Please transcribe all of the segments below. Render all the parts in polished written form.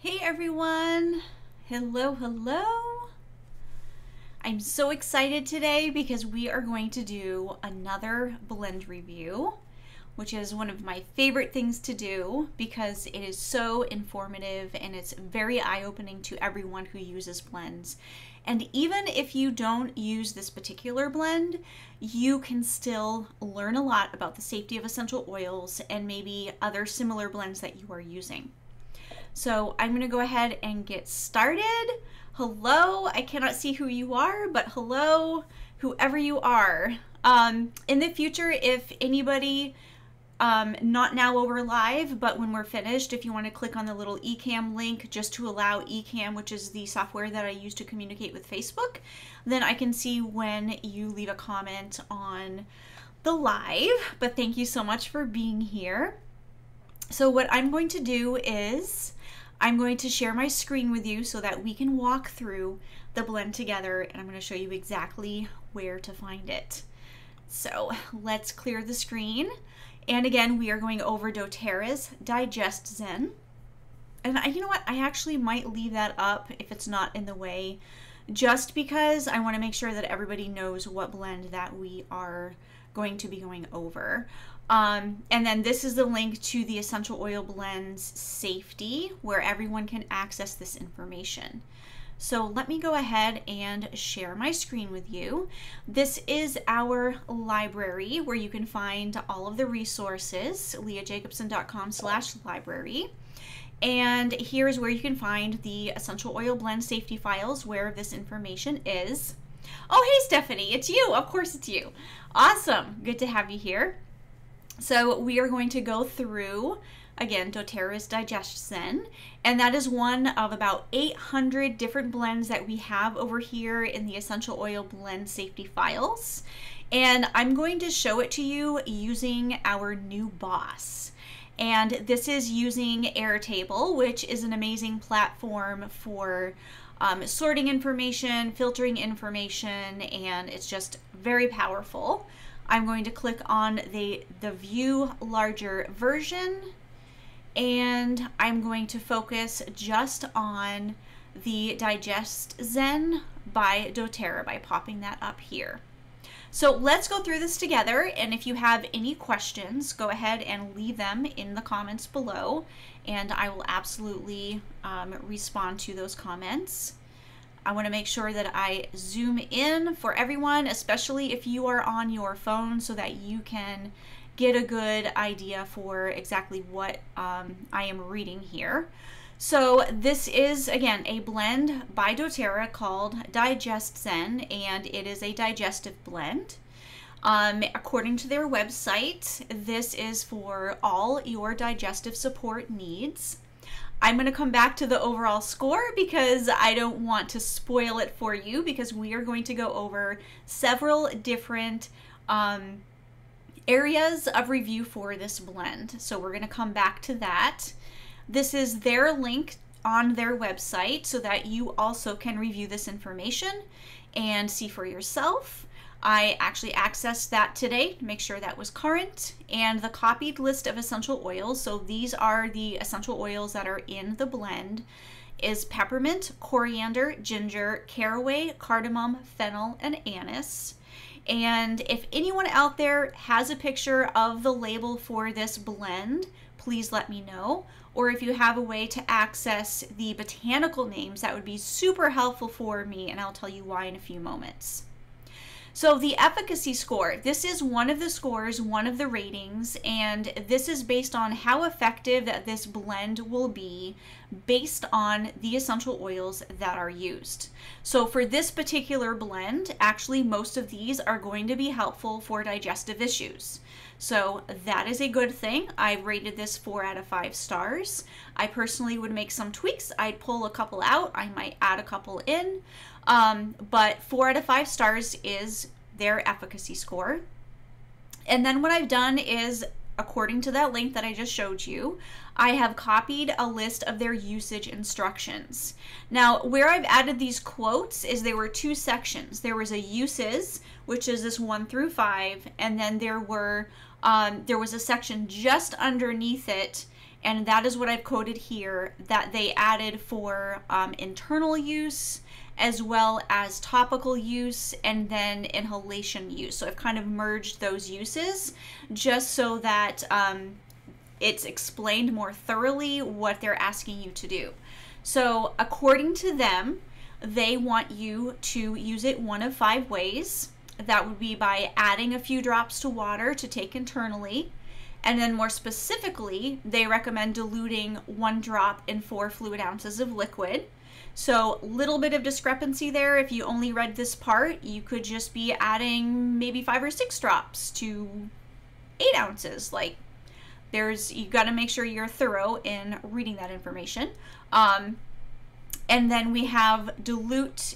Hey everyone! Hello, hello! I'm so excited today because we are going to do another blend review, which is one of my favorite things to do because it is so informative and it's very eye-opening to everyone who uses blends. And even if you don't use this particular blend, you can still learn a lot about the safety of essential oils and maybe other similar blends that you are using. So I'm gonna go ahead and get started. Hello, I cannot see who you are, but hello, whoever you are. In the future, if anybody, not now over live, but when we're finished, if you wanna click on the little Ecamm link just to allow Ecamm, which is the software that I use to communicate with Facebook, then I can see when you leave a comment on the live, but thank you so much for being here. So what I'm going to do is I'm going to share my screen with you so that we can walk through the blend together, and I'm going to show you exactly where to find it. So let's clear the screen. And again, we are going over doTERRA's DigestZen. And you know what? I actually might leave that up if it's not in the way, just because I want to make sure that everybody knows what blend that we are going to be going over. And then this is the link to the Essential Oil Blends Safety, where everyone can access this information. So let me go ahead and share my screen with you. This is our library where you can find all of the resources, leahjacobson.com/library. And here's where you can find the Essential Oil Blend Safety files where this information is. Oh, hey Stephanie, it's you. Of course it's you. Awesome. Good to have you here. So we are going to go through, again, doTERRA's DigestZen, and that is one of about 800 different blends that we have over here in the Essential Oil Blend Safety files. And I'm going to show it to you using our new boss. And this is using Airtable, which is an amazing platform for sorting information, filtering information, and it's just very powerful. I'm going to click on the view larger version, and I'm going to focus just on the DigestZen by doTERRA by popping that up here. So let's go through this together, and if you have any questions, go ahead and leave them in the comments below, and I will absolutely respond to those comments. I want to make sure that I zoom in for everyone, especially if you are on your phone, so that you can get a good idea for exactly what I am reading here. So this is, again, a blend by doTERRA called DigestZen, and it is a digestive blend. According to their website, this is for all your digestive support needs. I'm going to come back to the overall score because I don't want to spoil it for you, because we are going to go over several different areas of review for this blend. So we're going to come back to that. This is their link on their website so that you also can review this information and see for yourself. I actually accessed that today to make sure that was current, and the copied list of essential oils, so these are the essential oils that are in the blend, is peppermint, coriander, ginger, caraway, cardamom, fennel, and anise. And if anyone out there has a picture of the label for this blend, please let me know. Or if you have a way to access the botanical names, that would be super helpful for me, and I'll tell you why in a few moments. So the efficacy score, this is one of the scores, one of the ratings, and this is based on how effective that this blend will be based on the essential oils that are used. So for this particular blend, actually most of these are going to be helpful for digestive issues. So that is a good thing. I rated this 4 out of 5 stars. I personally would make some tweaks. I'd pull a couple out. I might add a couple in. But 4 out of 5 stars is their efficacy score. And then what I've done is, according to that link that I just showed you, I have copied a list of their usage instructions. Now, where I've added these quotes is there were 2 sections. There was a uses, which is this 1 through 5, and then there was a section just underneath it, and that is what I've coded here that they added for internal use as well as topical use and then inhalation use. So I've kind of merged those uses just so that it's explained more thoroughly what they're asking you to do. So according to them, they want you to use it one of 5 ways. That would be by adding a few drops to water to take internally. And then more specifically, they recommend diluting 1 drop in 4 fluid ounces of liquid. So a little bit of discrepancy there. If you only read this part, you could just be adding maybe 5 or 6 drops to 8 ounces. Like you got to make sure you're thorough in reading that information. And then we have dilute.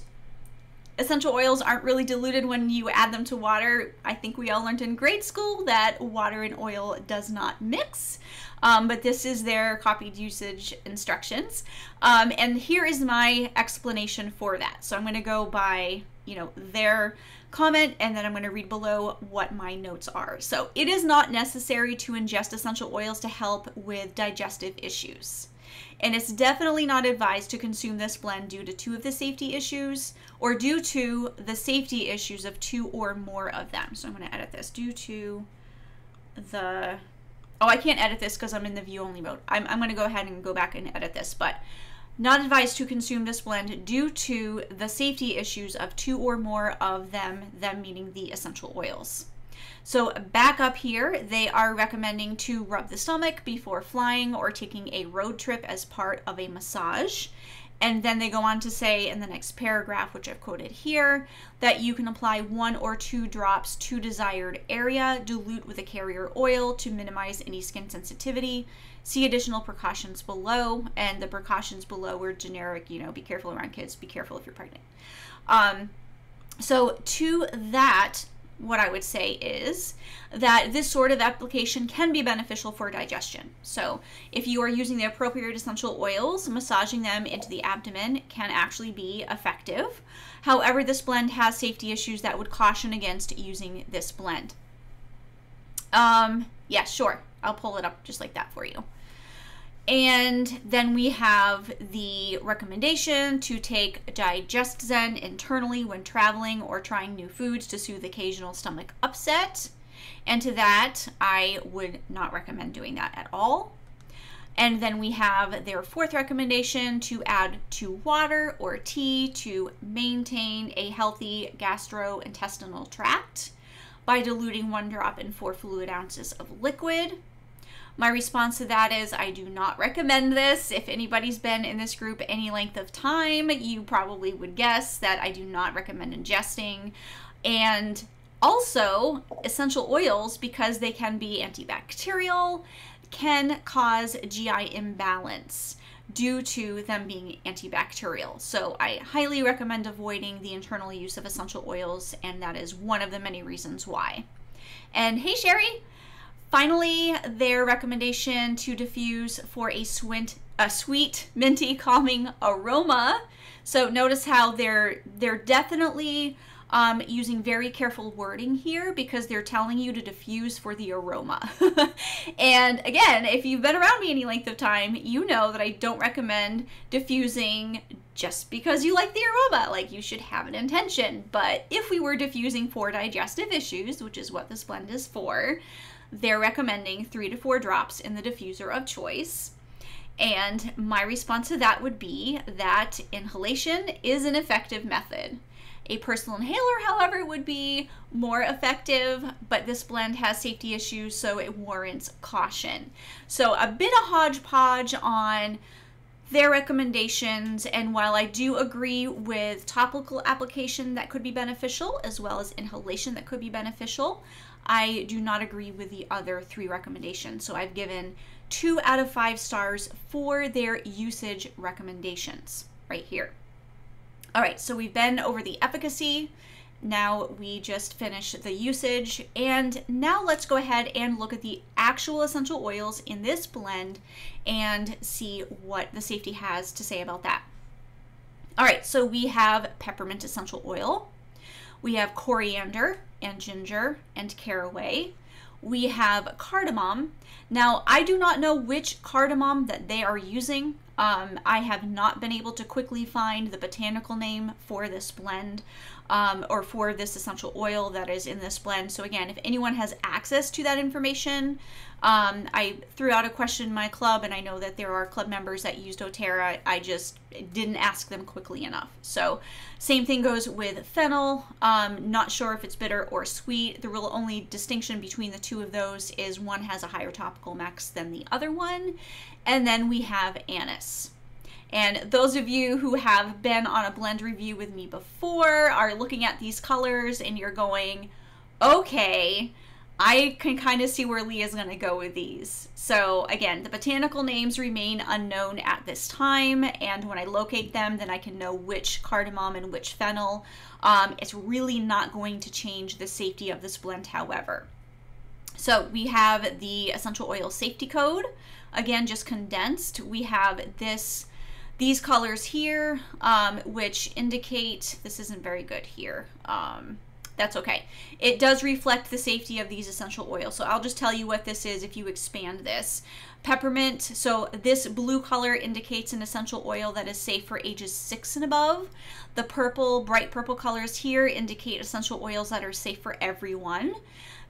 Essential oils aren't really diluted when you add them to water. I think we all learned in grade school that water and oil does not mix, but this is their copied usage instructions. And here is my explanation for that. So I'm going to go by, their comment, and then I'm going to read below what my notes are. So it is not necessary to ingest essential oils to help with digestive issues. And it's definitely not advised to consume this blend due to 2 of the safety issues or due to the safety issues of 2 or more of them. So I'm going to edit this due to the, I can't edit this because I'm in the view only mode. I'm going to go ahead and go back and edit this, but not advised to consume this blend due to the safety issues of 2 or more of them meaning the essential oils. So back up here, they are recommending to rub the stomach before flying or taking a road trip as part of a massage. And then they go on to say in the next paragraph, which I've quoted here, that you can apply 1 or 2 drops to desired area, dilute with a carrier oil to minimize any skin sensitivity. See additional precautions below, and the precautions below were generic, be careful around kids, be careful if you're pregnant. So to that, what I would say is that this sort of application can be beneficial for digestion. So if you are using the appropriate essential oils, massaging them into the abdomen can actually be effective. However, this blend has safety issues that would caution against using this blend. Yeah, sure. I'll pull it up just like that for you. And then we have the recommendation to take DigestZen internally when traveling or trying new foods to soothe occasional stomach upset. And to that, I would not recommend doing that at all. And then we have their 4th recommendation to add to water or tea to maintain a healthy gastrointestinal tract by diluting 1 drop in 4 fluid ounces of liquid. My response to that is I do not recommend this. If anybody's been in this group any length of time, you probably would guess that I do not recommend ingesting. And also, essential oils, because they can be antibacterial, can cause GI imbalance due to them being antibacterial. So I highly recommend avoiding the internal use of essential oils, and that is one of the many reasons why. And hey, Sherry! Finally, their recommendation to diffuse for a sweet, minty, calming aroma. So notice how they're definitely using very careful wording here because they're telling you to diffuse for the aroma. And again, if you've been around me any length of time, you know that I don't recommend diffusing just because you like the aroma. Like, you should have an intention. But if we were diffusing for digestive issues, which is what this blend is for, they're recommending 3 to 4 drops in the diffuser of choice. And my response to that would be that inhalation is an effective method. A personal inhaler, however, would be more effective, but this blend has safety issues, so it warrants caution. So a bit of hodgepodge on their recommendations, and while I do agree with topical application that could be beneficial, as well as inhalation that could be beneficial, I do not agree with the other 3 recommendations. So I've given 2 out of 5 stars for their usage recommendations right here. All right, so we've been over the efficacy. Now we just finished the usage, and now let's go ahead and look at the actual essential oils in this blend and see what the safety has to say about that. All right, so we have peppermint essential oil. We have coriander and ginger and caraway. we have cardamom. Now, I do not know which cardamom that they are using. I have not been able to quickly find the botanical name for this blend or for this essential oil that is in this blend. So again, if anyone has access to that information, I threw out a question in my club, and I know that there are club members that use doTERRA. I just didn't ask them quickly enough. So same thing goes with fennel. Not sure if it's bitter or sweet. The real only distinction between the two of those is one has a higher topical max than the other one. And then we have anise. And those of you who have been on a blend review with me before are looking at these colors and you're going, okay, I can kind of see where Leah's going to go with these. So again, the botanical names remain unknown at this time, and when I locate them, then I can know which cardamom and which fennel. It's really not going to change the safety of this blend, however. So we have the essential oil safety code, again, just condensed. We have these colors here, which indicate, this isn't very good here. That's okay. It does reflect the safety of these essential oils. So I'll just tell you what this is if you expand this. Peppermint, so this blue color indicates an essential oil that is safe for ages 6 and above. The purple, bright purple colors here indicate essential oils that are safe for everyone.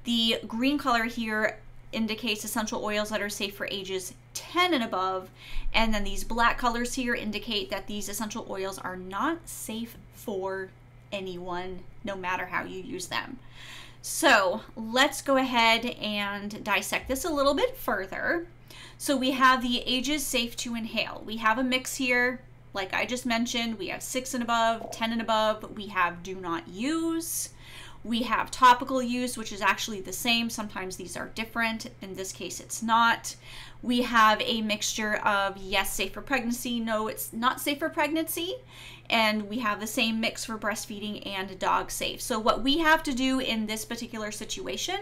The green color here indicates essential oils that are safe for ages 10 and above. And then these black colors here indicate that these essential oils are not safe for anyone, no matter how you use them. So let's go ahead and dissect this a little bit further. So we have the ages safe to inhale. We have a mix here, like I just mentioned. We have 6 and above, 10 and above. We have do not use. We have topical use, which is actually the same. Sometimes these are different. In this case, it's not. We have a mixture of yes, safe for pregnancy, no, it's not safe for pregnancy. And we have the same mix for breastfeeding and dog safe. So what we have to do in this particular situation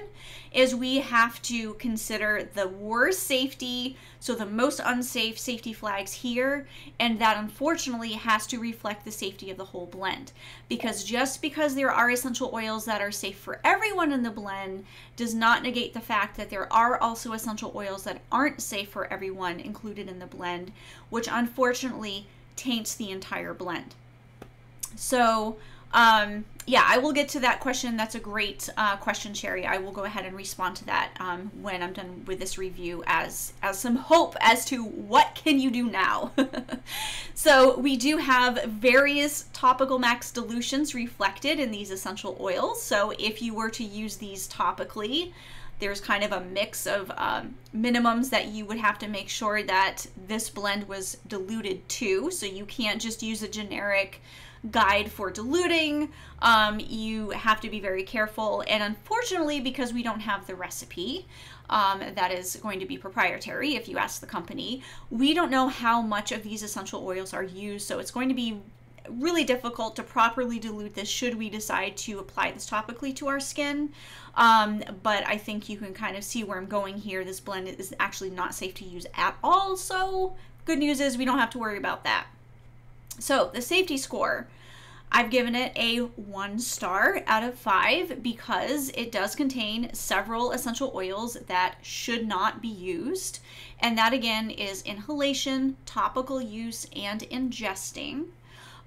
is we have to consider the worst safety, so the most unsafe safety flags here, and that unfortunately has to reflect the safety of the whole blend. Because just because there are essential oils that are safe for everyone in the blend does not negate the fact that there are also essential oils that aren't safe for everyone included in the blend, which unfortunately taints the entire blend. So yeah, I will get to that question. That's a great question, Sherry. I will go ahead and respond to that when I'm done with this review as some hope as to what can you do now. So we do have various topical max dilutions reflected in these essential oils. So if you were to use these topically, there's kind of a mix of minimums that you would have to make sure that this blend was diluted to. So you can't just use a generic guide for diluting. You have to be very careful. And unfortunately, because we don't have the recipe, that is going to be proprietary if you ask the company, we don't know how much of these essential oils are used. So it's going to be really difficult to properly dilute this should we decide to apply this topically to our skin. But I think you can kind of see where I'm going here. This blend is actually not safe to use at all. So good news is we don't have to worry about that. So the safety score, I've given it a 1 star out of 5 because it does contain several essential oils that should not be used. And that again is inhalation, topical use, and ingesting.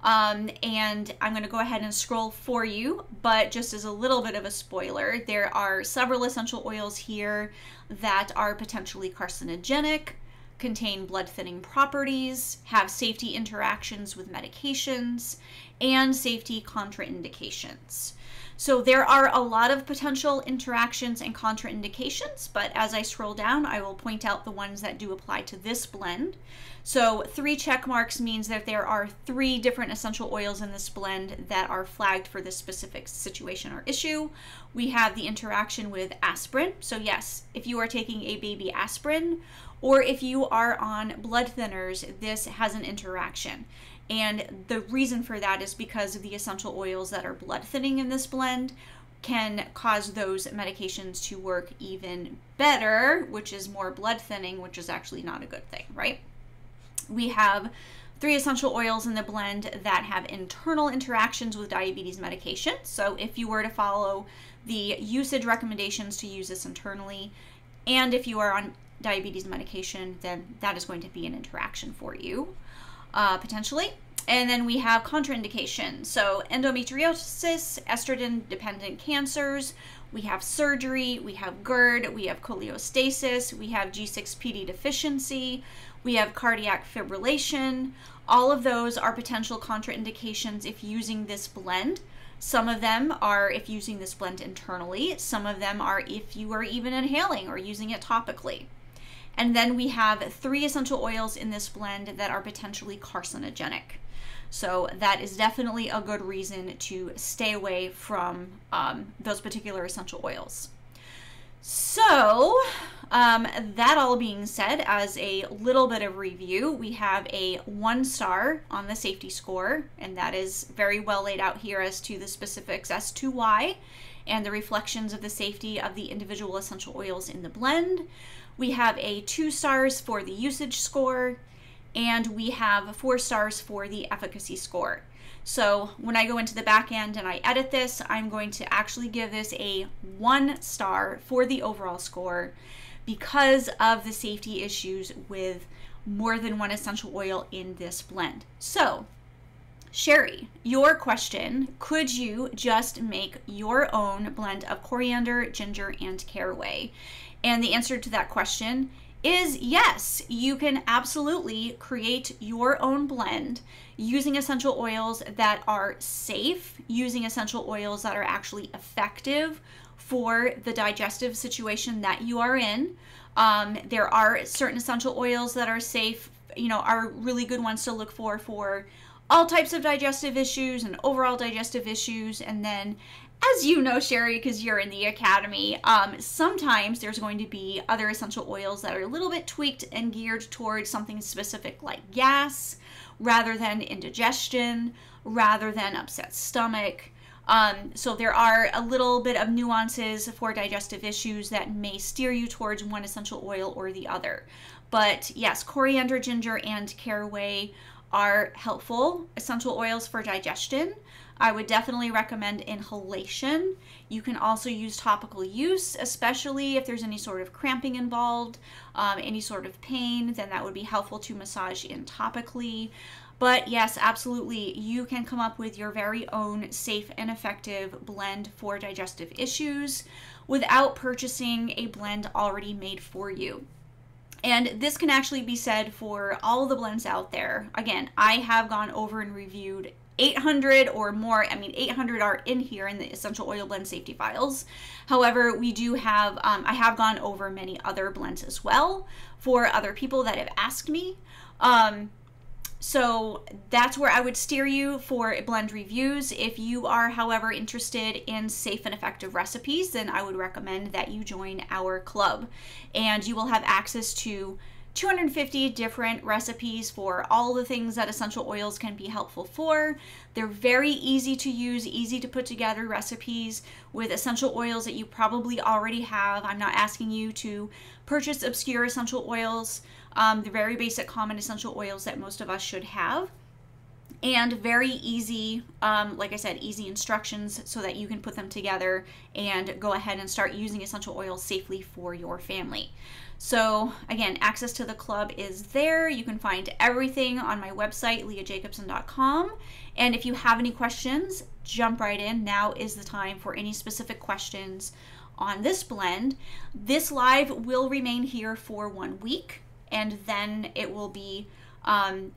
And I'm going to go ahead and scroll for you, but just as a little bit of a spoiler, there are several essential oils here that are potentially carcinogenic, contain blood thinning properties, have safety interactions with medications, and safety contraindications. So there are a lot of potential interactions and contraindications, but as I scroll down, I will point out the ones that do apply to this blend. So 3 check marks means that there are 3 different essential oils in this blend that are flagged for this specific situation or issue. We have the interaction with aspirin. So yes, if you are taking a baby aspirin, or if you are on blood thinners, this has an interaction. And the reason for that is because of the essential oils that are blood thinning in this blend can cause those medications to work even better, which is more blood thinning, which is actually not a good thing, right? We have 3 essential oils in the blend that have internal interactions with diabetes medication. So if you were to follow the usage recommendations to use this internally. And if you are on diabetes medication, then that is going to be an interaction for you, potentially. And then we have contraindications. So endometriosis, estrogen-dependent cancers, we have surgery, we have GERD, we have cholestasis, we have G6PD deficiency, we have cardiac fibrillation. All of those are potential contraindications if using this blend. Some of them are if using this blend internally. Some of them are if you are even inhaling or using it topically. And then we have 3 essential oils in this blend that are potentially carcinogenic. So that is definitely a good reason to stay away from those particular essential oils. So that all being said, as a little bit of review, we have a 1 star on the safety score, and that is very well laid out here as to the specifics as to why and the reflections of the safety of the individual essential oils in the blend. We have a 2 stars for the usage score, and we have 4 stars for the efficacy score. So when I go into the back end and I edit this, I'm going to actually give this a 1 star for the overall score because of the safety issues with more than 1 essential oil in this blend. So Sherry, your question, could you just make your own blend of coriander, ginger, and caraway? And the answer to that question is yes, you can absolutely create your own blend using essential oils that are safe, using essential oils that are actually effective for the digestive situation that you are in. There are certain essential oils that are safe, are really good ones to look for all types of digestive issues and overall digestive issues. And then, as you know, Sherry, because you're in the academy, sometimes there's going to be other essential oils that are a little bit tweaked and geared towards something specific like gas, rather than indigestion, rather than upset stomach. So there are a little bit of nuances for digestive issues that may steer you towards one essential oil or the other. But yes, coriander, ginger, and caraway are helpful essential oils for digestion. I would definitely recommend inhalation. You can also use topical use, especially if there's any sort of cramping involved, any sort of pain, then that would be helpful to massage in topically. But yes, absolutely, you can come up with your very own safe and effective blend for digestive issues without purchasing a blend already made for you. And this can actually be said for all the blends out there. Again, I have gone over and reviewed 800 or more. 800 are in here in the essential oil blend safety files. However, we do have, I have gone over many other blends as well for other people that have asked me. So that's where I would steer you for blend reviews. If you are, however, interested in safe and effective recipes, then I would recommend that you join our club, and you will have access to 250 different recipes for all the things that essential oils can be helpful for. They're very easy to use, easy to put together recipes with essential oils that you probably already have. I'm not asking you to purchase obscure essential oils. The very basic common essential oils that most of us should have. And very easy, like I said, easy instructions so that you can put them together and go ahead and start using essential oils safely for your family. So again, access to the club is there. You can find everything on my website, leahjacobson.com. And if you have any questions, jump right in. Now is the time for any specific questions on this blend. This live will remain here for 1 week, and then it will be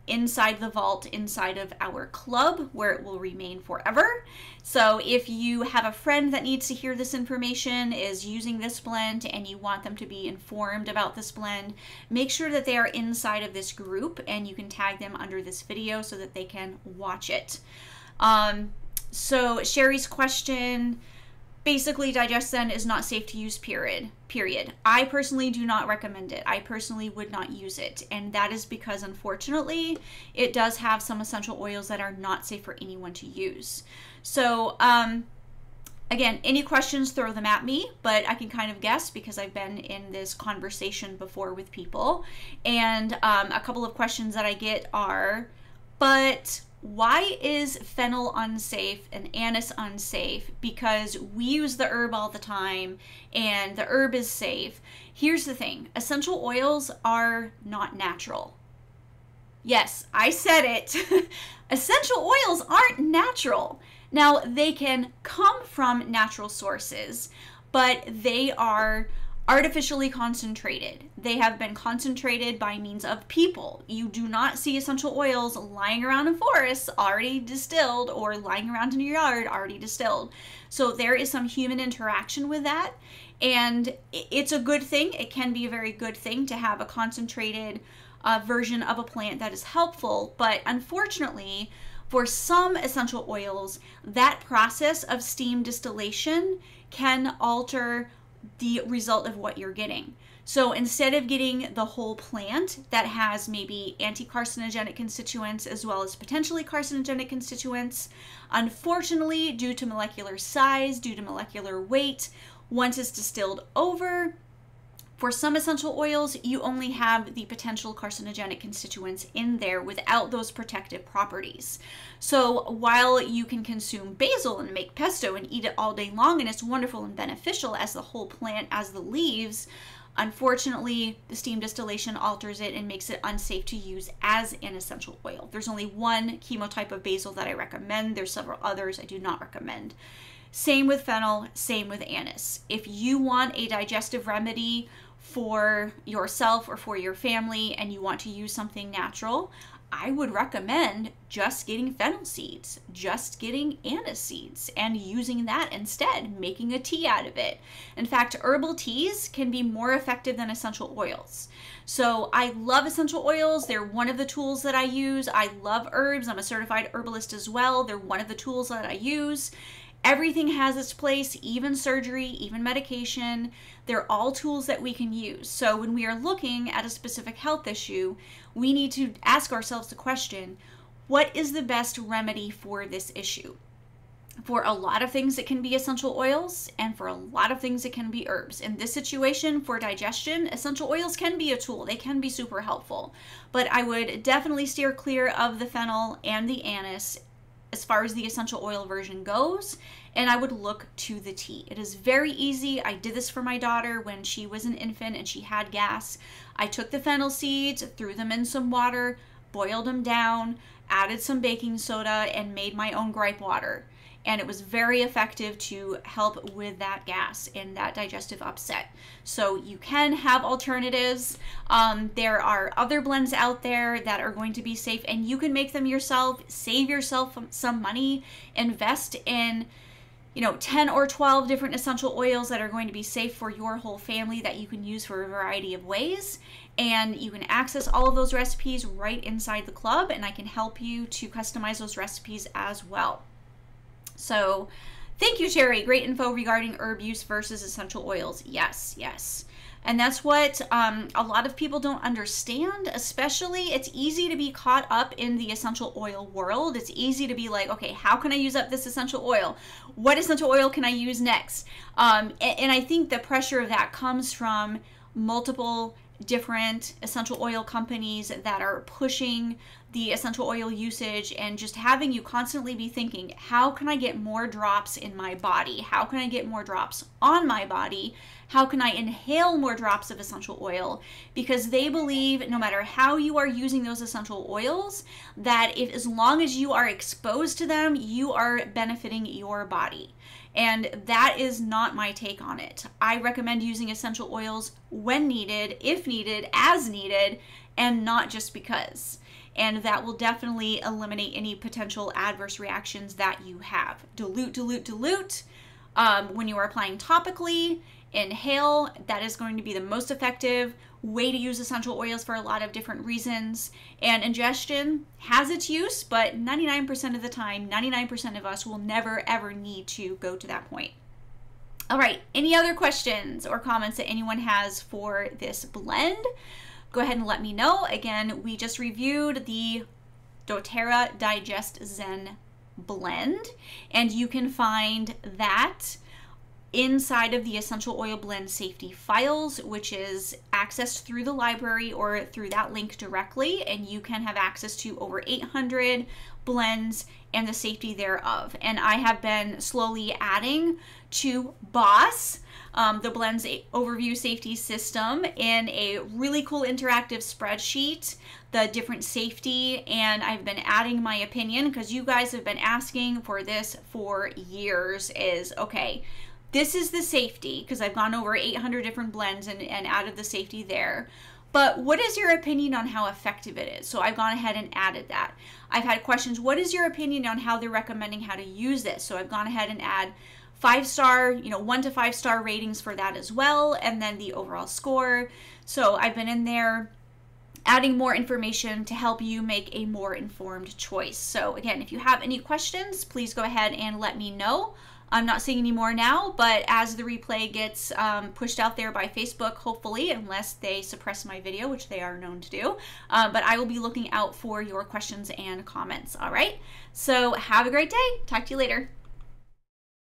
inside the vault, inside of our club, where it will remain forever. So if you have a friend that needs to hear this information, is using this blend, and you want them to be informed about this blend, make sure that they are inside of this group, and you can tag them under this video so that they can watch it. So Sherry's question, basically, DigestZen is not safe to use, period. I personally do not recommend it. I personally would not use it. And that is because, unfortunately, it does have some essential oils that are not safe for anyone to use. So, again, any questions, throw them at me, but I can kind of guess because I've been in this conversation before with people. And a couple of questions that I get are, but why is fennel unsafe and anise unsafe? Because we use the herb all the time and the herb is safe. Here's the thing, essential oils are not natural. Yes, I said it. Essential oils aren't natural. Now, they can come from natural sources, but they are artificially concentrated. They have been concentrated by means of people. You do not see essential oils lying around in forests already distilled, or lying around in your yard already distilled. So there is some human interaction with that, and it's a good thing. It can be a very good thing to have a concentrated version of a plant that is helpful, but unfortunately, for some essential oils, that process of steam distillation can alter the result of what you're getting. So instead of getting the whole plant that has maybe anti-carcinogenic constituents as well as potentially carcinogenic constituents, unfortunately, due to molecular size, due to molecular weight, once it's distilled over, for some essential oils, you only have the potential carcinogenic constituents in there without those protective properties. So while you can consume basil and make pesto and eat it all day long, and it's wonderful and beneficial as the whole plant, as the leaves, unfortunately, the steam distillation alters it and makes it unsafe to use as an essential oil. There's only one chemotype of basil that I recommend. There's several others I do not recommend. Same with fennel, same with anise. If you want a digestive remedy for yourself or for your family and you want to use something natural, I would recommend just getting fennel seeds, just getting anise seeds, and using that instead, making a tea out of it. In fact, herbal teas can be more effective than essential oils. So I love essential oils. They're one of the tools that I use. I love herbs. I'm a certified herbalist as well. They're one of the tools that I use. Everything has its place, even surgery, even medication. They're all tools that we can use. So when we are looking at a specific health issue, we need to ask ourselves the question, what is the best remedy for this issue? For a lot of things, it can be essential oils, and for a lot of things, it can be herbs. In this situation, for digestion, essential oils can be a tool. They can be super helpful. But I would definitely steer clear of the fennel and the anise as far as the essential oil version goes, and I would look to the tea. It is very easy. I did this for my daughter when she was an infant and she had gas. I took the fennel seeds, threw them in some water, boiled them down, added some baking soda, and made my own gripe water. And it was very effective to help with that gas and that digestive upset. So you can have alternatives. There are other blends out there that are going to be safe, and you can make them yourself, save yourself some money, invest in 10 or 12 different essential oils that are going to be safe for your whole family that you can use for a variety of ways. And you can access all of those recipes right inside the club, and I can help you to customize those recipes as well. So thank you, Sherry. Great info regarding herb use versus essential oils. Yes, yes. And that's what a lot of people don't understand, especially it's easy to be caught up in the essential oil world. It's easy to be like, okay, how can I use up this essential oil? What essential oil can I use next? And I think the pressure of that comes from multiple different essential oil companies that are pushing the essential oil usage and just having you constantly be thinking, how can I get more drops in my body? How can I get more drops on my body? How can I inhale more drops of essential oil? Because they believe no matter how you are using those essential oils, that if as long as you are exposed to them, you are benefiting your body. And that is not my take on it. I recommend using essential oils when needed, if needed, as needed, and not just because. And that will definitely eliminate any potential adverse reactions that you have. Dilute, dilute, dilute. When you are applying topically, inhale. That is going to be the most effective way to use essential oils for a lot of different reasons. And ingestion has its use, but 99% of the time, 99% of us will never ever need to go to that point. All right, any other questions or comments that anyone has for this blend? Go ahead and let me know. Again, we just reviewed the doTERRA DigestZen Blend, and you can find that inside of the essential oil blend safety files, which is accessed through the library or through that link directly, and you can have access to over 800 blends and the safety thereof. And I have been slowly adding to Boss, the blends overview safety system, in a really cool interactive spreadsheet, the different safety, and I've been adding my opinion because you guys have been asking for this for years. Is okay, this is the safety, because I've gone over 800 different blends and added the safety there. But what is your opinion on how effective it is? So I've gone ahead and added that. I've had questions, what is your opinion on how they're recommending how to use this? So I've gone ahead and add 5-star, 1 to 5-star ratings for that as well, and then the overall score. So I've been in there adding more information to help you make a more informed choice. So again, if you have any questions, please go ahead and let me know. I'm not seeing any more now, but as the replay gets pushed out there by Facebook, hopefully, unless they suppress my video, which they are known to do, but I will be looking out for your questions and comments. All right, so have a great day. Talk to you later.